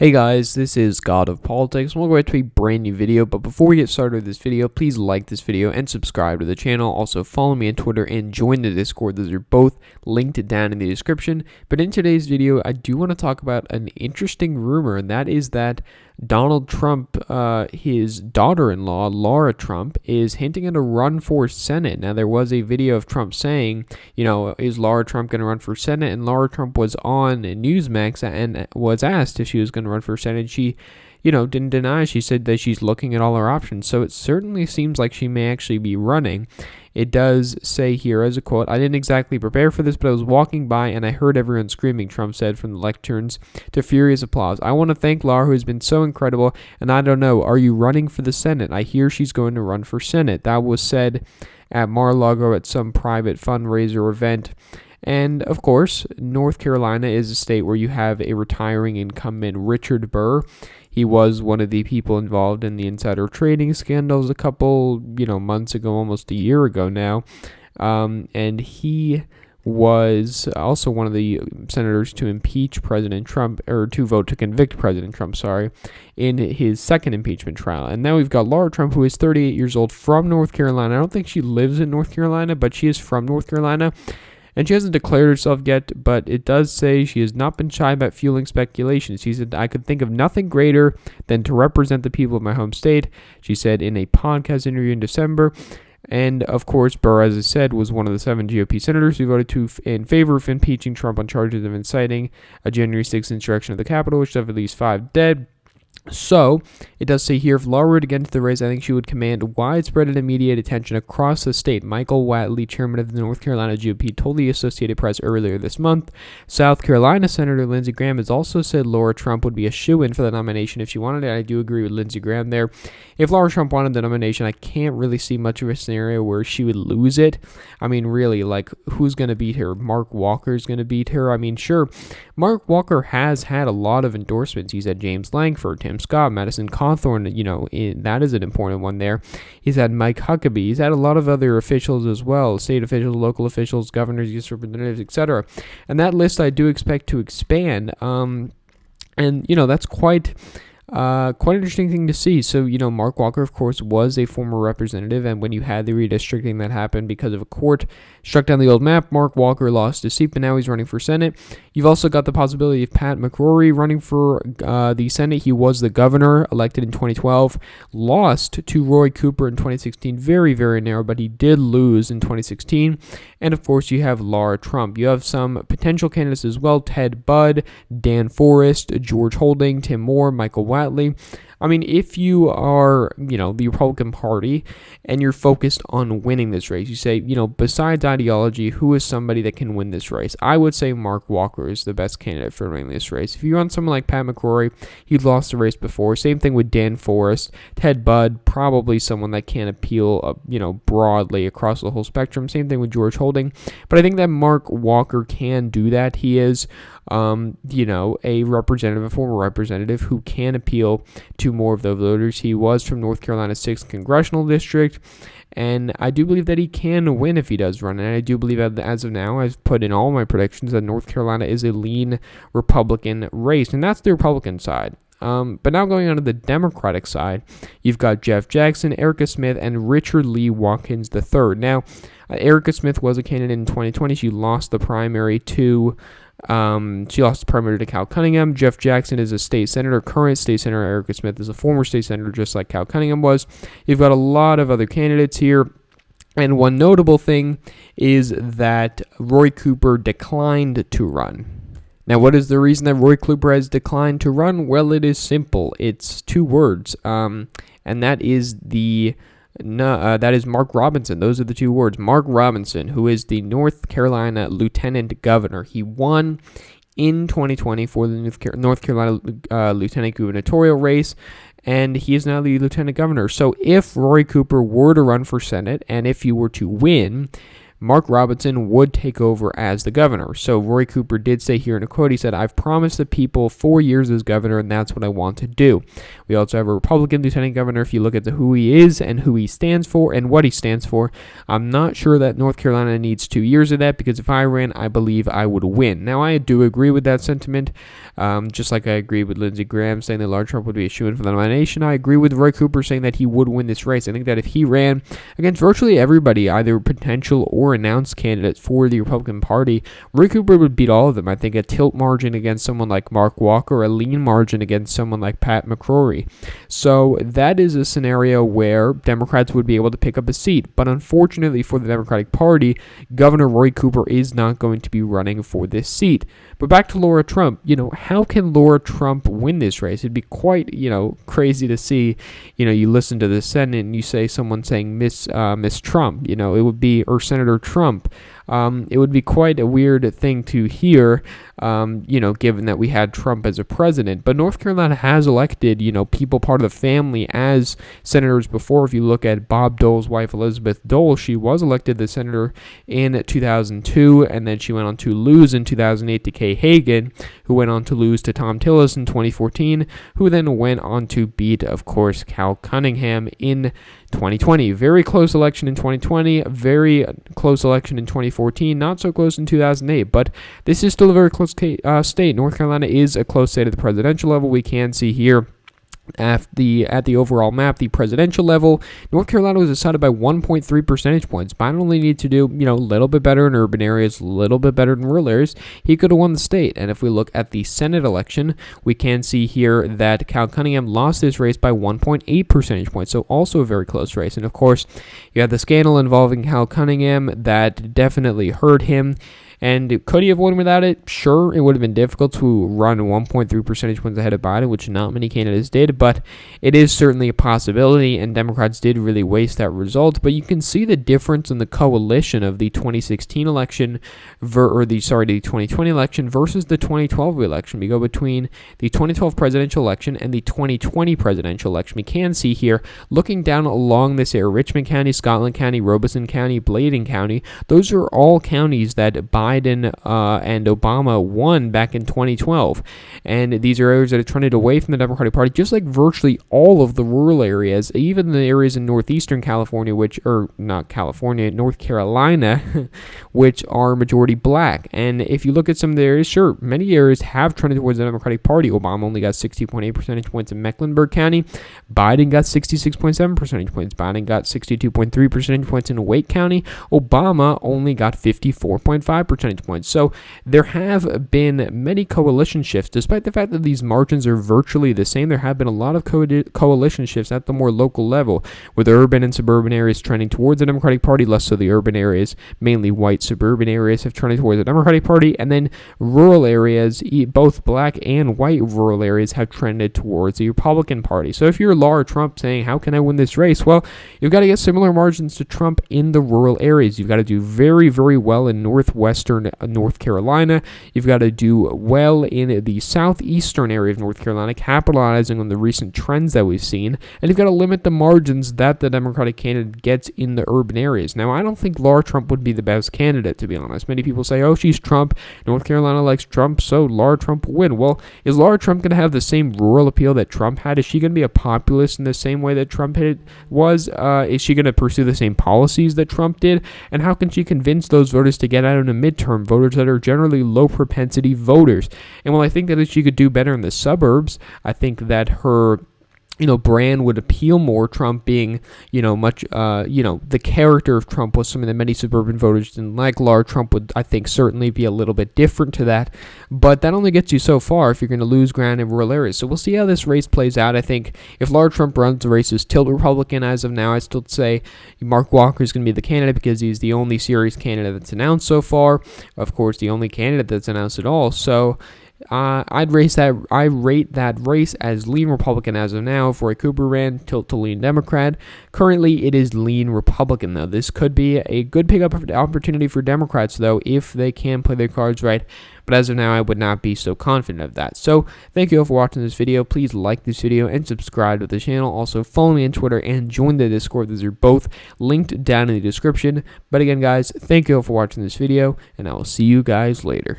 Hey guys, this is God of Politics, and welcome back to a brand new video. But before we get started with this video, please like this video and subscribe to the channel. Also follow me on Twitter and join the Discord. Those are both linked down in the description. But in today's video, I do want to talk about an interesting rumor, and that is that Donald Trump, his daughter-in-law, Lara Trump, is hinting at a run for Senate. Now, there was a video of Trump saying, is Lara Trump going to run for Senate? And Lara Trump was on Newsmax and was asked if she was going to run for Senate. She, didn't deny. She said that she's looking at all her options. So it certainly seems like she may actually be running. It does say here as a quote, "I didn't exactly prepare for this, but I was walking by and I heard everyone screaming," Trump said, from the lecterns to furious applause. "I want to thank Lara, who has been so incredible, and I don't know, are you running for the Senate? I hear she's going to run for Senate." That was said at Mar-a-Lago at some private fundraiser event. And, of course, North Carolina is a state where you have a retiring incumbent, Richard Burr. He was one of the people involved in the insider trading scandals a couple, months ago, almost a year ago now. And he was also one of the senators to impeach President Trump, or to vote to convict President Trump, in his second impeachment trial. And now we've got Lara Trump, who is 38 years old, from North Carolina. I don't think she lives in North Carolina, but she is from North Carolina. And she hasn't declared herself yet, but it does say she has not been shy about fueling speculation. She said, "I could think of nothing greater than to represent the people of my home state," she said in a podcast interview in December. And, of course, Burr, as I said, was one of the 7 GOP senators who voted in favor of impeaching Trump on charges of inciting a January 6th insurrection of the Capitol, which left at least 5 dead. So, it does say here, if Lara were to get into the race, I think she would command widespread and immediate attention across the state. Michael Whatley, chairman of the North Carolina GOP, told the Associated Press earlier this month. South Carolina Senator Lindsey Graham has also said Lara Trump would be a shoo-in for the nomination if she wanted it. I do agree with Lindsey Graham there. If Lara Trump wanted the nomination, I can't really see much of a scenario where she would lose it. I mean, really, who's going to beat her? Mark Walker's going to beat her? I mean, sure, Mark Walker has had a lot of endorsements. He's had James Langford, Tim Scott, Madison Cawthorn, that is an important one there. He's had Mike Huckabee. He's had a lot of other officials as well, state officials, local officials, governors, U.S. representatives, etc. And that list I do expect to expand. That's quite an interesting thing to see. So, Mark Walker, of course, was a former representative, and when you had the redistricting that happened because of a court struck down the old map, Mark Walker lost his seat, but now he's running for Senate. You've also got the possibility of Pat McCrory running for the Senate. He was the governor, elected in 2012, lost to Roy Cooper in 2016, very, very narrow, but he did lose in 2016. And, of course, you have Lara Trump. You have some potential candidates as well: Ted Budd, Dan Forrest, George Holding, Tim Moore, Michael Whatley. I mean, if you are, the Republican Party and you're focused on winning this race, you say, besides ideology, who is somebody that can win this race? I would say Mark Walker is the best candidate for winning this race. If you want someone like Pat McCrory, he lost the race before. Same thing with Dan Forrest. Ted Budd, probably someone that can appeal, broadly across the whole spectrum. Same thing with George Holding. But I think that Mark Walker can do that. He is a former representative who can appeal to more of the voters. He was from North Carolina's 6th congressional district, and I do believe that he can win if he does run. And I do believe that as of now, I've put in all my predictions that North Carolina is a lean Republican race, and that's the Republican side. But now going on to the Democratic side, you've got Jeff Jackson, Erica Smith, and Richard Lee Watkins III. Now, Erica Smith was a candidate in 2020. She lost the primary to Cal Cunningham. Jeff Jackson is a state senator, current state senator. Erica Smith is a former state senator, just like Cal Cunningham was. You've got a lot of other candidates here. And one notable thing is that Roy Cooper declined to run. Now, what is the reason that Roy Cooper has declined to run? Well, it is simple. It's 2 words, and that is Mark Robinson. Those are the 2 words. Mark Robinson, who is the North Carolina lieutenant governor. He won in 2020 for the North Carolina lieutenant gubernatorial race, and he is now the lieutenant governor. So if Roy Cooper were to run for Senate, and if he were to win, Mark Robinson would take over as the governor. So Roy Cooper did say here in a quote, he said, "I've promised the people 4 years as governor, and that's what I want to do." We also have a Republican lieutenant governor. If you look at who he is and who he stands for and what he stands for, I'm not sure that North Carolina needs 2 years of that, because if I ran, I believe I would win. Now, I do agree with that sentiment, just like I agree with Lindsey Graham saying that Lara Trump would be a shoo-in for the nomination. I agree with Roy Cooper saying that he would win this race. I think that if he ran against virtually everybody, either potential or announced candidates for the Republican Party, Roy Cooper would beat all of them. I think a tilt margin against someone like Mark Walker, a lean margin against someone like Pat McCrory. So that is a scenario where Democrats would be able to pick up a seat. But unfortunately for the Democratic Party, Governor Roy Cooper is not going to be running for this seat. But back to Lara Trump, how can Lara Trump win this race? It'd be quite, crazy to see, you listen to the Senate and you say someone saying Miss Trump, it would be, or Senator Trump. It would be quite a weird thing to hear, given that we had Trump as a president. But North Carolina has elected, people part of the family as senators before. If you look at Bob Dole's wife, Elizabeth Dole, she was elected the senator in 2002, and then she went on to lose in 2008 to Kay Hagan, who went on to lose to Tom Tillis in 2014, who then went on to beat, of course, Cal Cunningham in 2020. Very close election in 2020, very close election in 2014, not so close in 2008, but this is still a very close state. North Carolina is a close state at the presidential level. We can see here at the overall map, the presidential level, North Carolina was decided by 1.3 percentage points. Biden only needed to do, a little bit better in urban areas, a little bit better in rural areas. He could have won the state. And if we look at the Senate election, we can see here that Cal Cunningham lost this race by 1.8 percentage points. So also a very close race. And of course, you had the scandal involving Cal Cunningham that definitely hurt him. And could he have won without it? Sure, it would have been difficult to run 1.3 percentage points ahead of Biden, which not many candidates did, but it is certainly a possibility, and Democrats did really waste that result. But you can see the difference in the coalition of the 2016 election, the 2020 election versus the 2012 election. We go between the 2012 presidential election and the 2020 presidential election. We can see here, looking down along this area, Richmond County, Scotland County, Robeson County, Bladen County, those are all counties that Biden and Obama won back in 2012. And these are areas that are trended away from the Democratic Party, just like virtually all of the rural areas, even the areas in northeastern California, North Carolina, which are majority black. And if you look at some of the areas, sure, many areas have trended towards the Democratic Party. Obama only got 60.8 percentage points in Mecklenburg County. Biden got 66.7 percentage points. Biden got 62.3 percentage points in Wake County. Obama only got 54.5 percentage points. So there have been many coalition shifts, despite the fact that these margins are virtually the same. There have been a lot of coalition shifts at the more local level, with urban and suburban areas trending towards the Democratic Party, less so the urban areas, mainly white suburban areas, have trended towards the Democratic Party, and then rural areas, both black and white rural areas, have trended towards the Republican Party. So if you're Lara Trump saying, how can I win this race? Well, you've got to get similar margins to Trump in the rural areas. You've got to do very, very well in northwestern North Carolina. You've got to do well in the southeastern area of North Carolina, capitalizing on the recent trends that we've seen, and you've got to limit the margins that the Democratic candidate gets in the urban areas. Now, I don't think Lara Trump would be the best candidate, to be honest. Many people say, oh, she's Trump, North Carolina likes Trump, so Lara Trump will win. Well, is Lara Trump going to have the same rural appeal that Trump had? Is she going to be a populist in the same way that Trump was? Is she going to pursue the same policies that Trump did? And how can she convince those voters to get out in a midterm, voters that are generally low propensity voters? And while I think that she could do better in the suburbs, I think that her brand would appeal more. Trump being, the character of Trump was something that many suburban voters didn't like. Lara Trump would, I think, certainly be a little bit different to that, but that only gets you so far if you're going to lose ground in rural areas. So we'll see how this race plays out. I think if Lara Trump runs the race as tilt Republican as of now, I still say Mark Walker is going to be the candidate because he's the only serious candidate that's announced so far. Of course, the only candidate that's announced at all. So I rate that race as lean Republican as of now. For a Cooper ran, tilt to lean Democrat. Currently, it is lean Republican, though. This could be a good pickup opportunity for Democrats, though, if they can play their cards right. But as of now, I would not be so confident of that. So, thank you all for watching this video. Please like this video and subscribe to the channel. Also, follow me on Twitter and join the Discord. Those are both linked down in the description. But again, guys, thank you all for watching this video, and I will see you guys later.